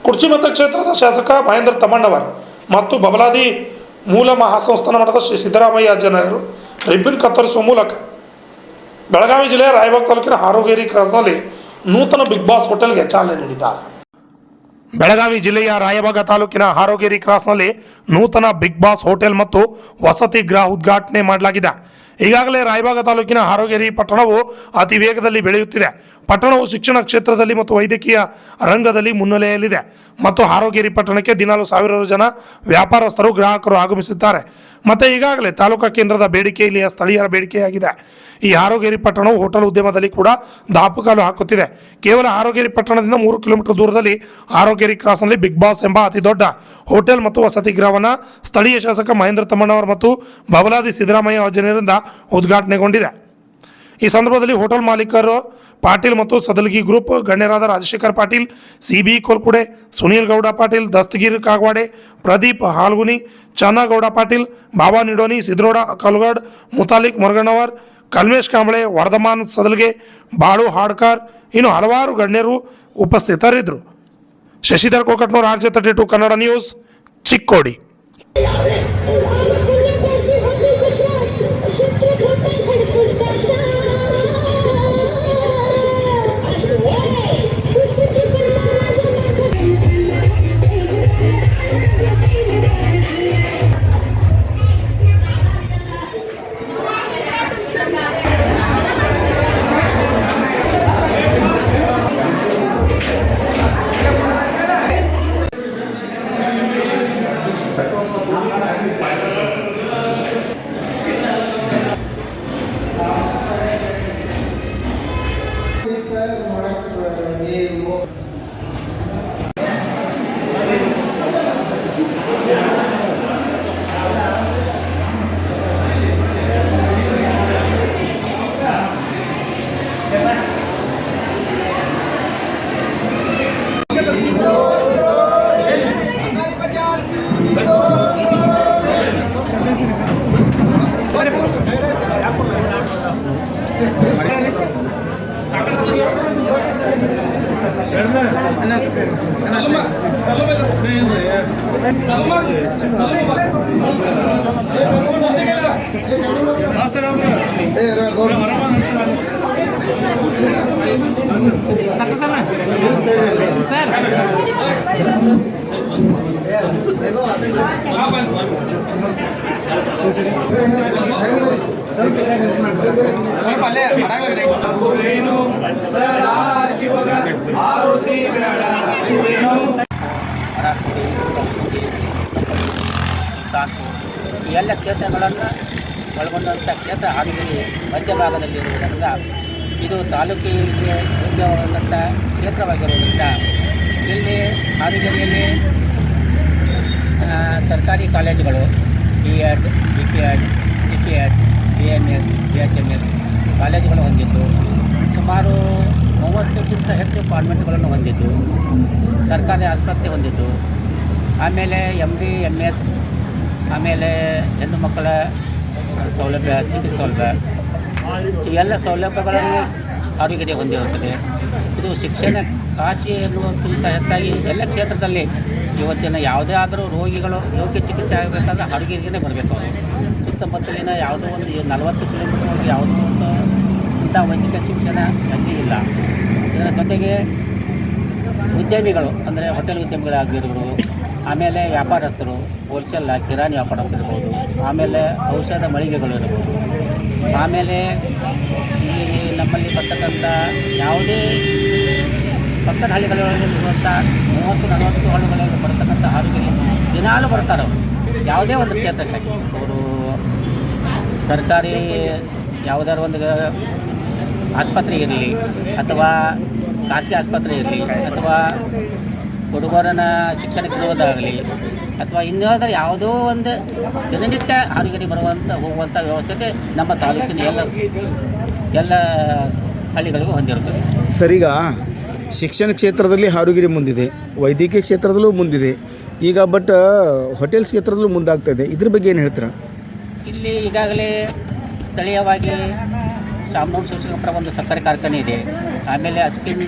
ಕುರ್ಚಿ ಮತಕ್ಷೇತ್ರದ ಶಾಸಕ ಮಹೇಂದ್ರ ತಮ್ಮಣ್ಣವರ್ ಮತ್ತು ಬಬಲಾದಿ ಮೂಲ ಮಹಾಸಂಸ್ಥಾನ ಮಠದ ಶ್ರೀ ಸಿದ್ದರಾಮಯ್ಯ ಅಜ್ಜನವರು ರಿಬ್ಬನ್ ಕತ್ತರಿಸುವ ಮೂಲಕ ಬೆಳಗಾವಿ ಜಿಲ್ಲೆಯ ರಾಯಬಾಗ್ ತಾಲೂಕಿನ ಹಾರೋಗೇರಿ ಕ್ರಾಸ್ನಲ್ಲಿ ನೂತನ ಬಿಗ್ ಬಾಸ್ ಹೋಟೆಲ್ಗೆ ಚಾಲನೆ ನೀಡಿದ್ದಾರೆ. ಬೆಳಗಾವಿ ಜಿಲ್ಲೆಯ ರಾಯಬಾಗ ತಾಲೂಕಿನ ಹಾರೋಗೇರಿ ಕ್ರಾಸ್ನಲ್ಲಿ ನೂತನ ಬಿಗ್ ಬಾಸ್ ಹೋಟೆಲ್ ಮತ್ತು ವಸತಿ ಗೃಹ ಉದ್ಘಾಟನೆ ಮಾಡಲಾಗಿದೆ. ಈಗಾಗಲೇ ರಾಯಬಾಗ ತಾಲೂಕಿನ ಹಾರೋಗೇರಿ ಪಟ್ಟಣವು ಅತಿ ವೇಗದಲ್ಲಿ ಬೆಳೆಯುತ್ತಿದೆ. ಪಟ್ಟಣವು ಶಿಕ್ಷಣ ಕ್ಷೇತ್ರದಲ್ಲಿ ಮತ್ತು ವೈದ್ಯಕೀಯ ರಂಗದಲ್ಲಿ ಮುನ್ನೆಲೆಯಲ್ಲಿದೆ ಮತ್ತು ಹಾರೋಗೇರಿ ಪಟ್ಟಣಕ್ಕೆ ದಿನಾಲು ಸಾವಿರಾರು ಜನ ವ್ಯಾಪಾರಸ್ಥರು ಗ್ರಾಹಕರು ಆಗಮಿಸುತ್ತಾರೆ. ಮತ್ತು ಈಗಾಗಲೇ ತಾಲೂಕಾ ಕೇಂದ್ರದ ಬೇಡಿಕೆ ಇಲ್ಲಿಯ ಸ್ಥಳೀಯರ ಬೇಡಿಕೆಯಾಗಿದೆ. ಈ ಹಾರೋಗೇರಿ ಪಟ್ಟಣವು ಹೋಟೆಲ್ ಉದ್ಯಮದಲ್ಲಿ ಕೂಡ ದಾಪುಗಾಲು ಹಾಕುತ್ತಿದೆ. ಕೇವಲ ಹಾರೋಗೇರಿ ಪಟ್ಟಣದಿಂದ 3 ಕಿಲೋಮೀಟರ್ ದೂರದಲ್ಲಿ ಹಾರೋಗೇರಿ ಕ್ರಾಸ್ನಲ್ಲಿ ಬಿಗ್ ಬಾಸ್ ಎಂಬ ಅತಿ ದೊಡ್ಡ ಹೋಟೆಲ್ ಮತ್ತು ವಸತಿ ಗೃಹವನ್ನು ಸ್ಥಳೀಯ ಶಾಸಕ ಮಹೇಂದ್ರ ತಮ್ಮಣ್ಣವರ್ ಮತ್ತು ಬಬಲಾದಿ ಸಿದ್ದರಾಮಯ್ಯ ಯೋಜನೆಯಿಂದ ಉದ್ಘಾಟನೆಗೊಂಡಿದೆ. ಈ ಸಂದರ್ಭದಲ್ಲಿ ಹೋಟೆಲ್ ಮಾಲೀಕರು ಪಾಟೀಲ್ ಮತ್ತು ಸದಲಗಿ ಗ್ರೂಪ್ ಗಣ್ಯರಾದ ರಾಜಶೇಖರ್ ಪಾಟೀಲ್, ಸಿಬಿ ಕೋಲ್ಕುಡೆ, ಸುನೀಲ್ ಗೌಡ ಪಾಟೀಲ್, ದಸ್ತಗೀರ್ ಕಾಗವಾಡೆ, ಪ್ರದೀಪ್ ಹಾಲ್ಗುನಿ, ಚನ್ನಗೌಡ ಪಾಟೀಲ್, ಬಾಬಾ ನಿಡೋನಿ, ಸಿದ್ರೋಡ ಕಲ್ಗಡ್, ಮುತಾಲಿಕ್ ಮುರಗಣ್ಣವರ್, ಕಲ್ಮೇಶ್ ಕಾಂಬಳೆ, ವರ್ಧಮಾನ್ ಸದಲ್ಗೆ, ಬಾಳು ಹಾಡ್ಕರ್ ಇನ್ನು ಹಲವಾರು ಗಣ್ಯರು ಉಪಸ್ಥಿತರಿದ್ದರು. Shashidhar Kokatnur, RJ32 Kannada news, Chikkodi. ಈ ಎಲ್ಲ ಕ್ಷೇತ್ರಗಳನ್ನು ಒಳಗೊಂಡಂಥ ಕ್ಷೇತ್ರ ಹಾವೇರಿ ಮಧ್ಯಭಾಗದಲ್ಲಿರುವುದರಿಂದ ಇದು ತಾಲೂಕಿಗೆ ಯೋಗ್ಯವಾದಂಥ ಕ್ಷೇತ್ರವಾಗಿರುವುದರಿಂದ ಇಲ್ಲಿ ಹಾವೇರಿಯಲ್ಲಿ ಸರ್ಕಾರಿ ಕಾಲೇಜುಗಳು BEd, BPEd, CPEd, BMS, BHMS ಕಾಲೇಜುಗಳು ಹೊಂದಿದ್ದು ಸುಮಾರು 30ಕ್ಕಿಂತ ಹೆಚ್ಚು ಕಾನ್ವೆಂಟ್ಗಳನ್ನು ಹೊಂದಿದ್ದು, ಸರ್ಕಾರಿ ಆಸ್ಪತ್ರೆ ಹೊಂದಿದ್ದು, ಆಮೇಲೆ MD, MS, ಆಮೇಲೆ ಹೆಣ್ಣು ಮಕ್ಕಳ ಸೌಲಭ್ಯ, ಚಿಕಿತ್ಸೆ ಸೌಲಭ್ಯ, ಈ ಎಲ್ಲ ಸೌಲಭ್ಯಗಳನ್ನು ಆರೋಗ್ಯತೆ ಹೊಂದಿರುತ್ತದೆ. ಇದು ಶಿಕ್ಷಣ ಕಾಶಿ ಎನ್ನುವುದಕ್ಕಿಂತ ಹೆಚ್ಚಾಗಿ ಎಲ್ಲ ಕ್ಷೇತ್ರದಲ್ಲಿ ಇವತ್ತಿನ ಯಾವುದೇ ಆದರೂ ರೋಗಿಗಳು ಯೋಗ್ಯ ಚಿಕಿತ್ಸೆ ಆಗಬೇಕಾದ್ರೆ ಆರೋಗ್ಯಕ್ಕೆ ಬರಬೇಕು. ಅವರು ಸುತ್ತಮುತ್ತಲಿನ ಯಾವುದೋ ಒಂದು 40 ಕಿಲೋಮೀಟರ್ ಯಾವುದೋ ಒಂದು ಇಂಥ ವೈದ್ಯಕೀಯ ಶಿಕ್ಷಣ ಅಲ್ಲಿ ಇಲ್ಲ. ಇದರ ಜೊತೆಗೆ ಉದ್ಯಮಿಗಳು ಅಂದರೆ ಹೋಟೆಲ್ ಉದ್ಯಮಿಗಳಾಗಿರ್ಬೋದು, ಆಮೇಲೆ ವ್ಯಾಪಾರಸ್ಥರು, ಹೋಲ್ಸೇಲ್ ಕಿರಾಣಿ ವ್ಯಾಪಾರಸ್ಥರಿರ್ಬೋದು, ಆಮೇಲೆ ಔಷಧ ಮಳಿಗೆಗಳು ಇರ್ಬೋದು, ಆಮೇಲೆ ಈ ನಮ್ಮಲ್ಲಿ ಬರ್ತಕ್ಕಂಥ ಯಾವುದೇ ಪಕ್ಕದ ಹಳ್ಳಿಗಳಿರುವಂಥ 30-40 ಹಳ್ಳಿಗಳಲ್ಲಿ ಬರ್ತಕ್ಕಂಥ ಆರೋಗ್ಯ ದಿನಾಲೂ ಬರ್ತಾರೆ. ಅವರು ಯಾವುದೇ ಒಂದು ಕ್ಷೇತ್ರಕ್ಕೆ ಅವರು ಸರ್ಕಾರಿ ಯಾವುದಾದ್ರು ಒಂದು ಆಸ್ಪತ್ರೆ ಇರಲಿ ಅಥವಾ ಖಾಸಗಿ ಆಸ್ಪತ್ರೆ ಇರಲಿ ಅಥವಾ ಹುಡುಗರನ್ನ ಶಿಕ್ಷಣಕ್ಕೆ ಇರುವುದಾಗಲಿ ಅಥವಾ ಇನ್ನಾದರೂ ಯಾವುದೋ ಒಂದು ದಿನನಿತ್ಯ ಆರೋಗ್ಯ ಹೋಗುವಂಥ ವ್ಯವಸ್ಥೆ ನಮ್ಮ ತಾಲೂಕಿನ ಎಲ್ಲ ಹಳ್ಳಿಗಳಿಗೂ ಹೊಂದಿರುತ್ತದೆ. ಸರಿಗ ಶಿಕ್ಷಣ ಕ್ಷೇತ್ರದಲ್ಲಿ ಹಾರೋಗಿರಿ ಮುಂದಿದೆ, ವೈದ್ಯಕೀಯ ಕ್ಷೇತ್ರದಲ್ಲೂ ಮುಂದಿದೆ, ಈಗ ಬಟ್ ಹೋಟೆಲ್ ಕ್ಷೇತ್ರದಲ್ಲೂ ಮುಂದಾಗ್ತಾಯಿದೆ. ಇದ್ರ ಬಗ್ಗೆ ಏನು ಹೇಳ್ತೀರಾ? ಇಲ್ಲಿ ಈಗಾಗಲೇ ಸ್ಥಳೀಯವಾಗಿ ಶಾಮನೂರು ಶಿವಶಂಕರಪುರ ಒಂದು ಸಕ್ಕರೆ ಕಾರ್ಖಾನೆ ಇದೆ. ಆಮೇಲೆ ಅಸ್ಕಿನ್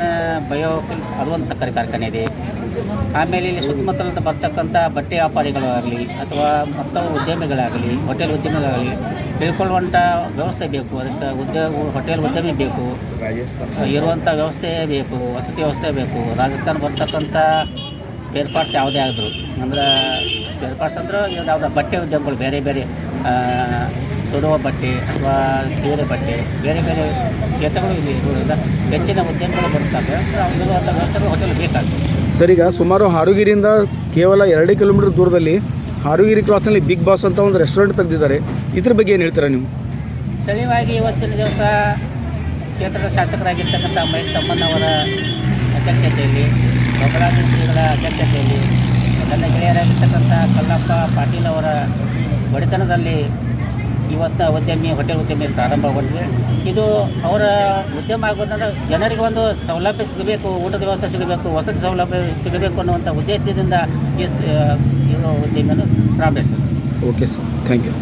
ಬಯೋಫಿಲ್ಸ್ ಅದೊಂದು ಸಕ್ಕರೆ ಕಾರ್ಖಾನೆ ಇದೆ. ಆಮೇಲೆ ಇಲ್ಲಿ ಸುತ್ತಮುತ್ತಲಿಂದ ಬರ್ತಕ್ಕಂಥ ಬಟ್ಟೆ ವ್ಯಾಪಾರಿಗಳಾಗಲಿ ಅಥವಾ ಮತ್ತೊಬ್ಬ ಉದ್ಯಮಿಗಳಾಗಲಿ, ಹೋಟೆಲ್ ಉದ್ಯಮಿಗಳಾಗಲಿ ತಿಳ್ಕೊಳ್ಳುವಂಥ ವ್ಯವಸ್ಥೆ ಬೇಕು. ಅದಕ್ಕೆ ಹೋಟೆಲ್ ಉದ್ಯಮಿ ಬೇಕು, ಇರುವಂಥ ವ್ಯವಸ್ಥೆ ಬೇಕು, ವಸತಿ ವ್ಯವಸ್ಥೆ ಬೇಕು. ರಾಜಸ್ಥಾನ ಬರ್ತಕ್ಕಂಥ ಸ್ಪೇರ್ ಪಾರ್ಟ್ಸ್ ಯಾವುದೇ ಆದರೂ ಅಂದ್ರೆ ಸ್ಪೇರ್ ಪಾರ್ಟ್ಸ್ ಅಂದ್ರೆ ಯಾವುದೋ ಬಟ್ಟೆ ಉದ್ಯಮಗಳು ಬೇರೆ ಬೇರೆ ತೊಡುವ ಬಟ್ಟೆ ಅಥವಾ ಸೀರೆ ಬಟ್ಟೆ ಬೇರೆ ಬೇರೆ ಕ್ಷೇತ್ರಗಳು ಇಲ್ಲಿ ಇರೋದ್ರಿಂದ ಹೆಚ್ಚಿನ ಉದ್ಯಮಗಳು ಬರ್ತವೆ. ಇರುವಂಥ ವ್ಯವಸ್ಥೆಗಳು ಹೋಟೆಲ್ ಬೇಕಾಗ್ತದೆ. ಸರ್, ಈಗ ಸುಮಾರು ಹಾರುಗಿರಿಯಿಂದ ಕೇವಲ 2 ಕಿಲೋಮೀಟರ್ ದೂರದಲ್ಲಿ ಹಾರುಗಿರಿ ಕ್ರಾಸ್ನಲ್ಲಿ ಬಿಗ್ ಬಾಸ್ ಅಂತ ಒಂದು ರೆಸ್ಟೋರೆಂಟ್ ತೆಗೆದಿದ್ದಾರೆ. ಇದ್ರ ಬಗ್ಗೆ ಏನು ಹೇಳ್ತೀರಾ ನೀವು? ಸ್ಥಳೀಯವಾಗಿ ಇವತ್ತಿನ ದಿವಸ ಕ್ಷೇತ್ರದ ಶಾಸಕರಾಗಿರ್ತಕ್ಕಂಥ ಮಹೇಶ್ ತಮ್ಮಣ್ಣವರ ಅಧ್ಯಕ್ಷತೆಯಲ್ಲಿ, ಬಬಲಾದಿ ಶ್ರೀಗಳ ಅಧ್ಯಕ್ಷತೆಯಲ್ಲಿ, ನನ್ನ ಗೆಳೆಯರಾಗಿರ್ತಕ್ಕಂಥ ಕಲ್ಲಪ್ಪ ಪಾಟೀಲ್ ಅವರ ಒಡೆತನದಲ್ಲಿ ಇವತ್ತು ಹೋಟೆಲ್ ಉದ್ಯಮಿ ಪ್ರಾರಂಭಗೊಂಡಿದೆ. ಇದು ಅವರ ಉದ್ಯಮ ಆಗೋದಂದ್ರೆ ಜನರಿಗೆ ಒಂದು ಸೌಲಭ್ಯ ಸಿಗಬೇಕು, ಊಟದ ವ್ಯವಸ್ಥೆ ಸಿಗಬೇಕು, ವಸತಿ ಸೌಲಭ್ಯ ಸಿಗಬೇಕು ಅನ್ನುವಂಥ ಉದ್ದೇಶದಿಂದ ಈ ಉದ್ಯಮವನ್ನು ಪ್ರಾರಂಭಿಸಿದೆ. Okay sir, thank you.